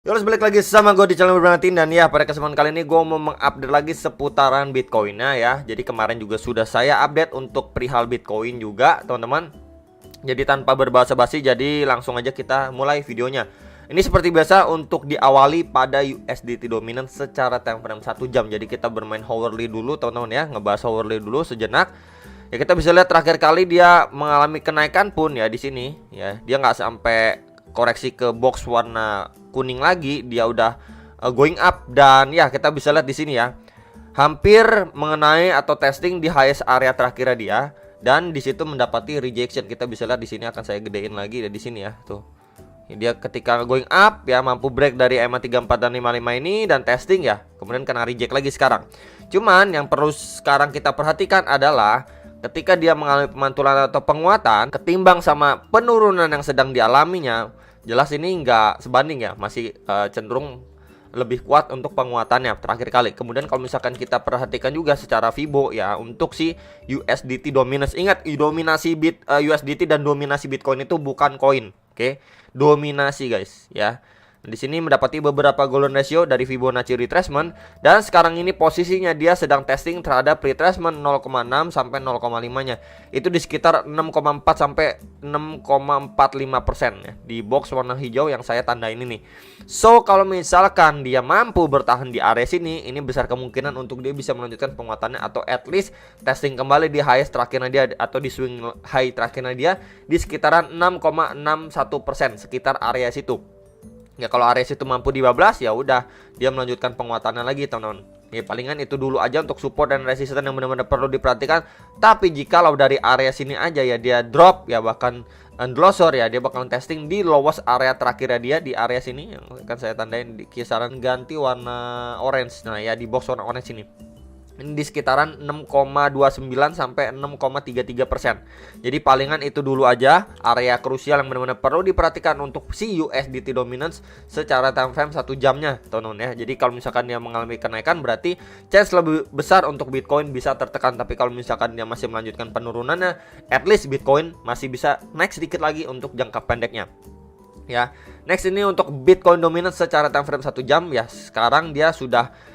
Yo, balik lagi sama gue di channel Bernatin. Dan ya, pada kesempatan kali ini gue mau mengupdate lagi seputaran Bitcoinnya ya. Jadi kemarin juga sudah saya update untuk perihal Bitcoin juga teman-teman. Jadi tanpa berbasa-basi, jadi langsung aja kita mulai videonya. Ini seperti biasa untuk diawali pada USDT dominan secara time frame 1 jam. Jadi kita bermain hourly dulu teman-teman ya, ngebahas hourly dulu sejenak. Ya, kita bisa lihat terakhir kali dia mengalami kenaikan pun ya di sini ya. Dia nggak sampai koreksi ke box warna kuning lagi, dia udah going up. Dan ya, kita bisa lihat di sini ya, hampir mengenai atau testing di highest area terakhir dia, dan di situ mendapati rejection. Kita bisa lihat di sini, akan saya gedein lagi di sini ya. Tuh. Dia ketika going up ya mampu break dari EMA 34 dan 55 ini dan testing ya, kemudian kena reject lagi sekarang. Cuman yang perlu sekarang kita perhatikan adalah ketika dia mengalami pemantulan atau penguatan ketimbang sama penurunan yang sedang dialaminya, jelas ini nggak sebanding ya, masih cenderung lebih kuat untuk penguatannya terakhir kali. Kemudian kalau misalkan kita perhatikan juga secara Fibo ya, untuk si USDT dominance, ingat dominasi USDT dan dominasi Bitcoin itu bukan koin, oke? Dominasi guys ya. Di sini mendapati beberapa golden ratio dari Fibonacci retracement, dan sekarang ini posisinya dia sedang testing terhadap retracement 0,6 sampai 0,5-nya. Itu di sekitar 6,4 sampai 6,45% ya, di box warna hijau yang saya tandain ini. So, kalau misalkan dia mampu bertahan di area sini, ini besar kemungkinan untuk dia bisa melanjutkan penguatannya atau at least testing kembali di highest terakhirnya dia atau di swing high terakhirnya dia di sekitaran 6,61%, sekitar area situ. Ya, kalau Aries itu mampu dibablas, ya udah dia melanjutkan penguatannya lagi teman-teman. Ya, palingan itu dulu aja untuk support dan resistance yang benar-benar perlu diperhatikan. Tapi jikalau dari area sini aja ya dia drop ya, bahkan endlosor ya, dia bakalan testing di lowest area terakhirnya dia di area sini yang akan saya tandain di kisaran ganti warna orange. Nah ya, di box warna orange ini. Ini di sekitaran 6,29 sampai 6,33%. Jadi palingan itu dulu aja area krusial yang benar-benar perlu diperhatikan untuk si USDT dominance secara time frame 1 jamnya teman-teman ya. Jadi kalau misalkan dia mengalami kenaikan, berarti chance lebih besar untuk Bitcoin bisa tertekan. Tapi kalau misalkan dia masih melanjutkan penurunannya, at least Bitcoin masih bisa naik sedikit lagi untuk jangka pendeknya. Ya, next ini untuk Bitcoin dominance secara time frame 1 jam ya. Sekarang dia sudah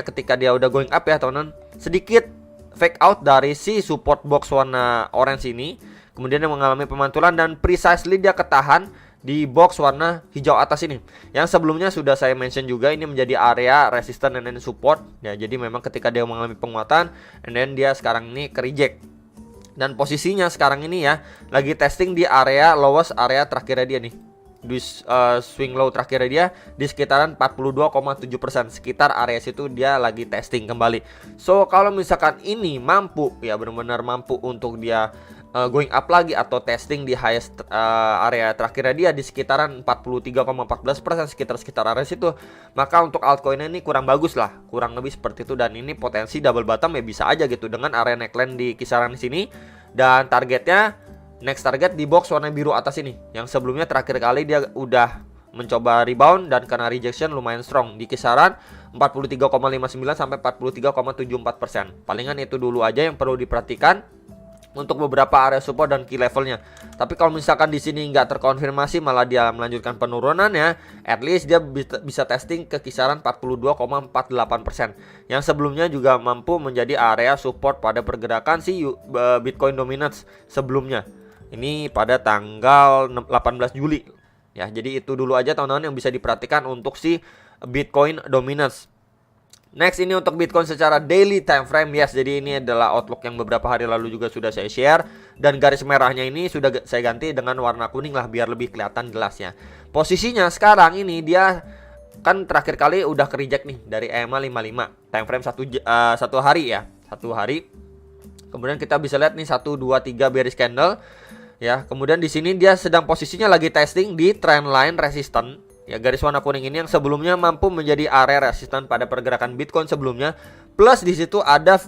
ketika dia udah going up ya teman-teman, sedikit fake out dari si support box warna orange ini. Kemudian dia mengalami pemantulan dan precisely dia ketahan di box warna hijau atas ini, yang sebelumnya sudah saya mention juga ini menjadi area resistance dan support ya. Jadi memang ketika dia mengalami penguatan, and then dia sekarang ini ke reject. Dan posisinya sekarang ini ya lagi testing di area lowest area terakhirnya dia nih, di swing low terakhirnya dia di sekitaran 42,7%, sekitar area situ dia lagi testing kembali. So kalau misalkan ini mampu ya, benar-benar mampu untuk dia going up lagi atau testing di highest area terakhirnya dia di sekitaran 43,14%, sekitar area situ, maka untuk altcoinnya ini kurang bagus lah, kurang lebih seperti itu. Dan ini potensi double bottom ya, bisa aja gitu dengan area neckline di kisaran sini. Dan targetnya, next target di box warna biru atas ini, yang sebelumnya terakhir kali dia udah mencoba rebound dan kena rejection lumayan strong di kisaran 43,59 sampai 43,74%. Palingan itu dulu aja yang perlu diperhatikan untuk beberapa area support dan key levelnya. Tapi kalau misalkan di sini nggak terkonfirmasi, malah dia melanjutkan penurunannya, at least dia bisa testing ke kisaran 42,48%, yang sebelumnya juga mampu menjadi area support pada pergerakan si Bitcoin dominance sebelumnya. Ini pada tanggal 18 Juli ya. Jadi itu dulu aja teman-teman yang bisa diperhatikan untuk si Bitcoin dominance. Next ini untuk Bitcoin secara daily time frame. Yes, jadi ini adalah outlook yang beberapa hari lalu juga sudah saya share, dan garis merahnya ini sudah saya ganti dengan warna kuning lah biar lebih kelihatan jelasnya. Posisinya sekarang ini dia kan terakhir kali udah ke reject nih dari EMA 55 time frame satu hari ya, satu hari. Kemudian kita bisa lihat nih 1 2 3 bearish candle ya. Kemudian di sini dia sedang posisinya lagi testing di trendline resistance ya, garis warna kuning ini yang sebelumnya mampu menjadi area resistance pada pergerakan Bitcoin sebelumnya. Plus di situ ada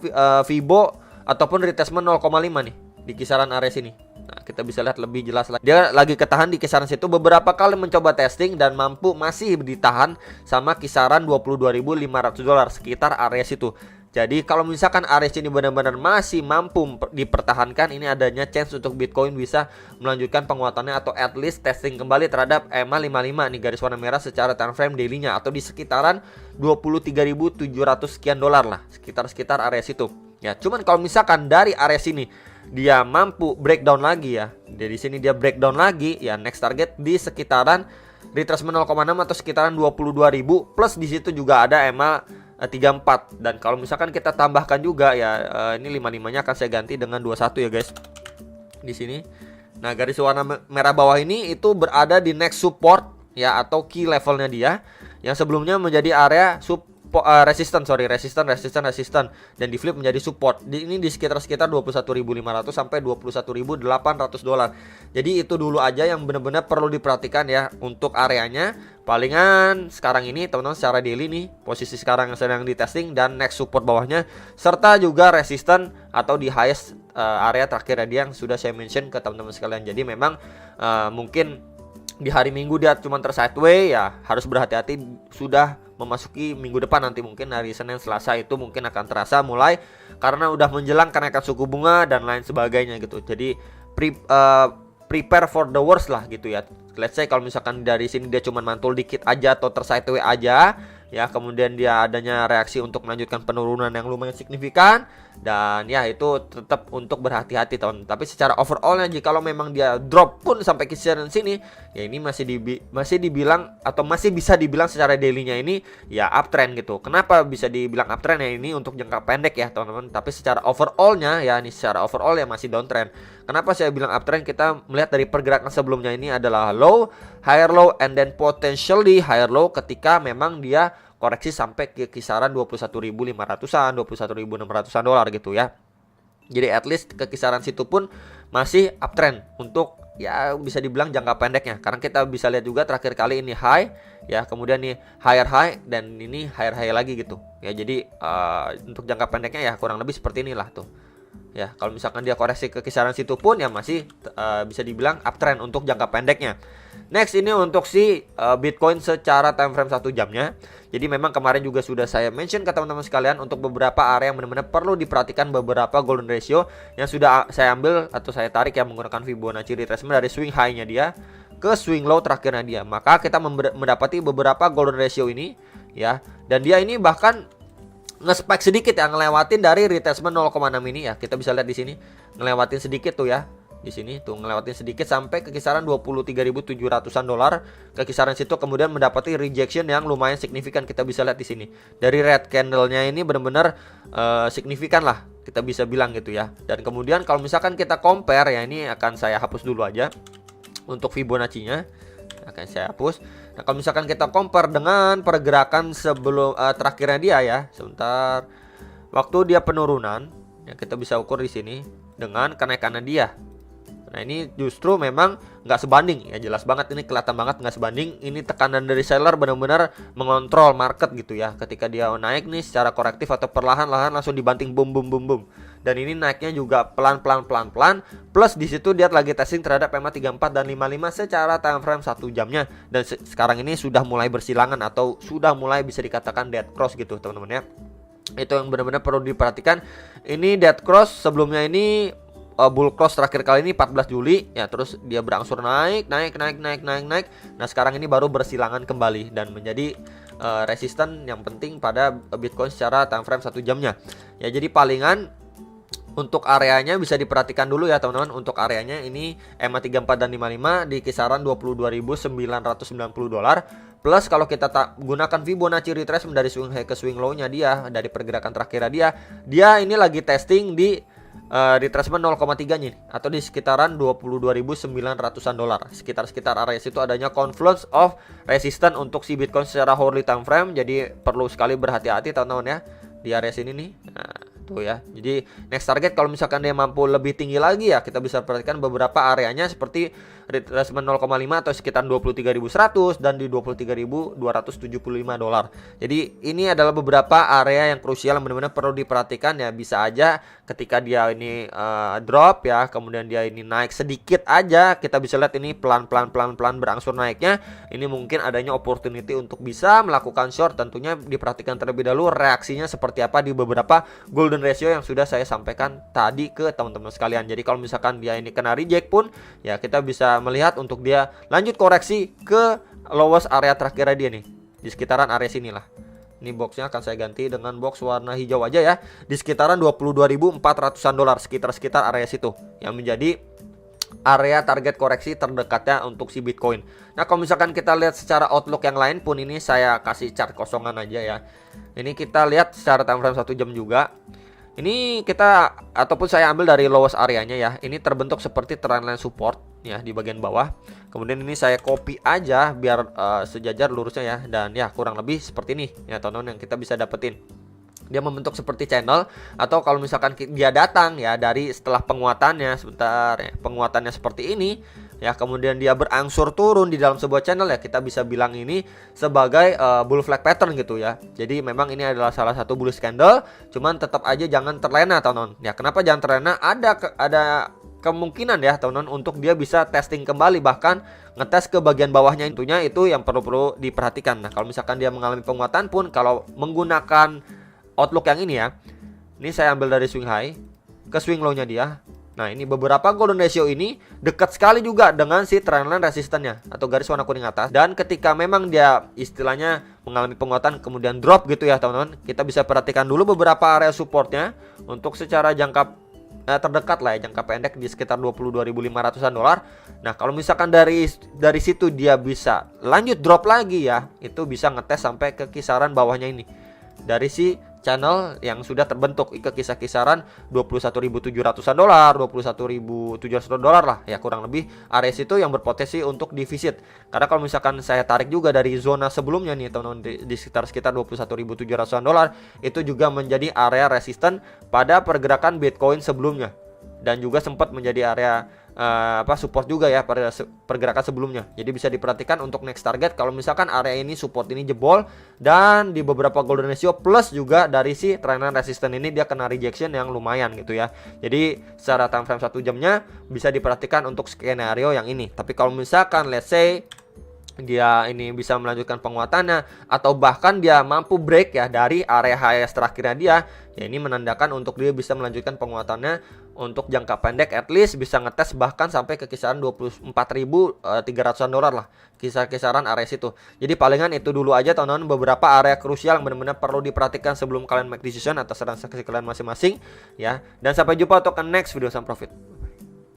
Fibo ataupun retracement 0,5 nih di kisaran area sini. Nah, kita bisa lihat lebih jelas lagi. Dia lagi ketahan di kisaran situ, beberapa kali mencoba testing dan mampu masih ditahan sama kisaran $22.500 sekitar area situ. Jadi kalau misalkan area ini benar-benar masih mampu dipertahankan, ini adanya chance untuk Bitcoin bisa melanjutkan penguatannya atau at least testing kembali terhadap EMA 55 nih, garis warna merah secara time frame daily-nya, atau di sekitaran 23.700 sekian dolar lah, sekitar area situ. Ya, cuman kalau misalkan dari area sini dia mampu breakdown lagi ya, dari sini dia breakdown lagi ya, next target di sekitaran retracement 0,6 atau sekitaran 22.000, plus di situ juga ada EMA 34. Dan kalau misalkan kita tambahkan juga ya, ini 55-nya akan saya ganti dengan 21 ya guys. Di sini. Nah, garis warna merah bawah ini itu berada di next support ya, atau key levelnya dia yang sebelumnya menjadi area resistance dan di flip menjadi support. Ini di sekitar 21.500 sampai 21.800 dolar. Jadi itu dulu aja yang benar-benar perlu diperhatikan ya untuk areanya. Palingan sekarang ini teman-teman secara daily nih, posisi sekarang yang sedang di testing dan next support bawahnya, serta juga resistance atau di highest area terakhir dia yang sudah saya mention ke teman-teman sekalian. Jadi memang mungkin di hari Minggu dia cuma tersideway ya, harus berhati-hati. Sudah memasuki minggu depan nanti, mungkin hari Senin Selasa itu mungkin akan terasa mulai, karena udah menjelang kenaikan suku bunga dan lain sebagainya gitu. Jadi prepare for the worst lah gitu ya. Let's say kalau misalkan dari sini dia cuma mantul dikit aja atau tersideway aja ya, kemudian dia adanya reaksi untuk melanjutkan penurunan yang lumayan signifikan, dan ya itu tetap untuk berhati-hati teman. Tapi secara overallnya, jika kalau memang dia drop pun sampai kisaran sini ya, ini masih dibilang atau masih bisa dibilang secara daily-nya ini ya uptrend gitu. Kenapa bisa dibilang uptrend ya, ini untuk jangka pendek ya teman-teman. Tapi secara overallnya ya, ini secara overall ya masih downtrend. Kenapa saya bilang uptrend? Kita melihat dari pergerakan sebelumnya ini adalah low, higher low, and then potentially higher low ketika memang dia koreksi sampai ke kisaran 21.500-an, 21.600-an dolar gitu ya. Jadi at least ke kisaran situ pun masih uptrend untuk ya bisa dibilang jangka pendeknya. Karena kita bisa lihat juga terakhir kali ini high ya, kemudian nih higher high, dan ini higher high lagi gitu. Ya jadi untuk jangka pendeknya ya kurang lebih seperti inilah tuh. Ya, kalau misalkan dia koreksi ke kisaran situ pun ya masih bisa dibilang uptrend untuk jangka pendeknya. Next, ini untuk si Bitcoin secara time frame 1 jamnya. Jadi memang kemarin juga sudah saya mention ke teman-teman sekalian untuk beberapa area yang benar-benar perlu diperhatikan, beberapa golden ratio yang sudah saya ambil atau saya tarik yang menggunakan Fibonacci retracement dari swing high-nya dia ke swing low terakhirnya dia. Maka kita mendapati beberapa golden ratio ini ya, dan dia ini bahkan nge-spike sedikit ya, ngelewatin dari retracement 0,6 ini ya. Kita bisa lihat di sini ngelewatin sedikit tuh ya. Di sini tuh ngelewatin sedikit sampai ke kisaran 23.700-an dolar ke kisaran situ, kemudian mendapati rejection yang lumayan signifikan. Kita bisa lihat di sini dari red candle-nya ini benar-benar signifikan lah, kita bisa bilang gitu ya. Dan kemudian kalau misalkan kita compare ya, ini akan saya hapus dulu aja untuk Fibonacci-nya, akan saya hapus. Nah, kalau misalkan kita compare dengan pergerakan sebelum terakhirnya dia ya, sebentar, waktu dia penurunan ya, kita bisa ukur di sini dengan kenaikannya dia. Nah, ini justru memang nggak sebanding ya, jelas banget ini, kelihatan banget nggak sebanding. Ini tekanan dari seller benar-benar mengontrol market gitu ya. Ketika dia naik nih secara korektif atau perlahan-lahan langsung dibanting boom boom boom boom. Dan ini naiknya juga pelan-pelan. Plus di situ dia lagi testing terhadap EMA 34 dan 55 secara time frame 1 jamnya. Dan sekarang ini sudah mulai bersilangan atau sudah mulai bisa dikatakan dead cross gitu teman-teman ya. Itu yang benar-benar perlu diperhatikan. Ini dead cross, sebelumnya ini bull cross terakhir kali ini 14 Juli ya, terus dia berangsur naik. Nah, sekarang ini baru bersilangan kembali dan menjadi resisten yang penting pada Bitcoin secara time frame 1 jamnya. Ya, jadi palingan untuk areanya bisa diperhatikan dulu ya teman-teman. Untuk areanya ini EMA 34 dan 55 di kisaran 22.990 dolar. Plus kalau kita gunakan Fibonacci retracement dari swing high ke swing low-nya dia, dari pergerakan terakhirnya dia ini lagi testing di retracement 0,3 nih, atau di sekitaran 22.900-an dolar. Sekitar area situ adanya confluence of resistance untuk si Bitcoin secara hourly time frame. Jadi perlu sekali berhati-hati teman-teman ya di area sini nih. Nah, gitu ya. Jadi next target kalau misalkan dia mampu lebih tinggi lagi ya, kita bisa perhatikan beberapa areanya seperti retracement 0,5 atau sekitar 23.100 dan di 23.275 dolar. Jadi ini adalah beberapa area yang krusial yang benar-benar perlu diperhatikan ya. Bisa aja ketika dia ini drop ya, kemudian dia ini naik sedikit aja, kita bisa lihat ini pelan-pelan berangsur naiknya. Ini mungkin adanya opportunity untuk bisa melakukan short. Tentunya diperhatikan terlebih dahulu reaksinya seperti apa di beberapa golden ratio yang sudah saya sampaikan tadi ke teman-teman sekalian. Jadi kalau misalkan dia ini kena reject pun ya, kita bisa melihat untuk dia lanjut koreksi ke lowest area terakhir dia nih, di sekitaran area sinilah. Ini boxnya akan saya ganti dengan box warna hijau aja ya, di sekitaran 22.400-an dolar, sekitar area situ yang menjadi area target koreksi terdekatnya untuk si Bitcoin. Nah kalau misalkan kita lihat secara outlook yang lain pun, ini saya kasih chart kosongan aja ya. Ini kita lihat secara time frame 1 jam juga. Ini kita ataupun saya ambil dari lowest areanya ya. Ini terbentuk seperti trendline support ya di bagian bawah. Kemudian ini saya copy aja biar sejajar lurusnya ya. Dan ya kurang lebih seperti ini ya teman-teman yang kita bisa dapetin. Dia membentuk seperti channel, atau kalau misalkan dia datang ya dari setelah penguatannya sebentar ya, penguatannya seperti ini ya, kemudian dia berangsur turun di dalam sebuah channel ya, kita bisa bilang ini sebagai bull flag pattern gitu ya. Jadi memang ini adalah salah satu bullish candle, cuman tetap aja jangan terlena teman-teman. Ya kenapa jangan terlena? Ada kemungkinan ya teman-teman untuk dia bisa testing kembali, bahkan ngetes ke bagian bawahnya. Tentunya itu yang perlu diperhatikan. Nah kalau misalkan dia mengalami penguatan pun, kalau menggunakan outlook yang ini ya, ini saya ambil dari swing high ke swing low nya dia. Nah ini beberapa golden ratio ini dekat sekali juga dengan si trendline resistannya atau garis warna kuning atas. Dan ketika memang dia istilahnya mengalami penguatan kemudian drop gitu ya teman-teman, kita bisa perhatikan dulu beberapa area supportnya untuk secara jangka terdekat lah ya, jangka pendek di sekitar 22.500-an dolar. Nah kalau misalkan dari situ dia bisa lanjut drop lagi ya, itu bisa ngetes sampai ke kisaran bawahnya ini dari si channel yang sudah terbentuk ke kisaran 21.700-an dolar, 21.700 dolar lah ya, kurang lebih area situ yang berpotensi untuk defisit. Karena kalau misalkan saya tarik juga dari zona sebelumnya nih teman-teman, di sekitar 21.700-an dolar, itu juga menjadi area resisten pada pergerakan Bitcoin sebelumnya, dan juga sempat menjadi area support juga ya pada pergerakan sebelumnya. Jadi bisa diperhatikan untuk next target kalau misalkan area ini support ini jebol, dan di beberapa golden ratio plus juga dari si trendline resistance ini dia kena rejection yang lumayan gitu ya. Jadi secara time frame 1 jamnya bisa diperhatikan untuk skenario yang ini. Tapi kalau misalkan let's say dia ini bisa melanjutkan penguatannya, atau bahkan dia mampu break ya dari area highest terakhirnya dia, ya ini menandakan untuk dia bisa melanjutkan penguatannya untuk jangka pendek, at least bisa ngetes bahkan sampai ke kisaran 24.300-an dolar lah, kisaran area situ. Jadi palingan itu dulu aja teman-teman, beberapa area krusial yang benar-benar perlu diperhatikan sebelum kalian make decision atas transaksi kalian masing-masing ya. Dan sampai jumpa untuk next video, sam profit.